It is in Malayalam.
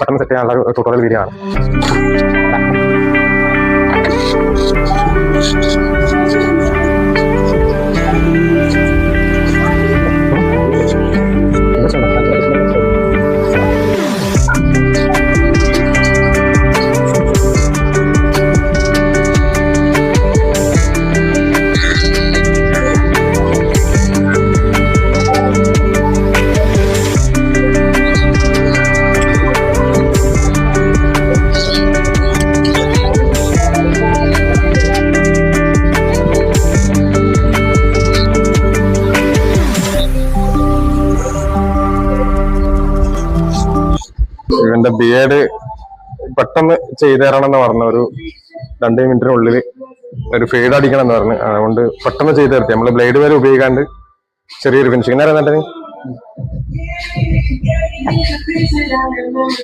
പെട്ടെന്ന് സെറ്റ് ചെയ്യാനുള്ള ഒരു ട്യൂട്ടോറിയൽ വീഡിയോ ആണ്. ഇവന്റെ ബിയേഡ് പെട്ടെന്ന് ചെയ്തു തരണം എന്ന് പറഞ്ഞു. ഒരു 2 മിനിറ്റിനുള്ളിൽ ഒരു ഫെയ്ഡ് അടിക്കണം എന്ന് പറഞ്ഞു. അതുകൊണ്ട് പെട്ടെന്ന് ചെയ്തു തരത്തി. നമ്മള് ബ്ലേഡ് വരെ ഉപയോഗിക്കാണ്ട് ചെറിയൊരു ഫിനിഷിങ്.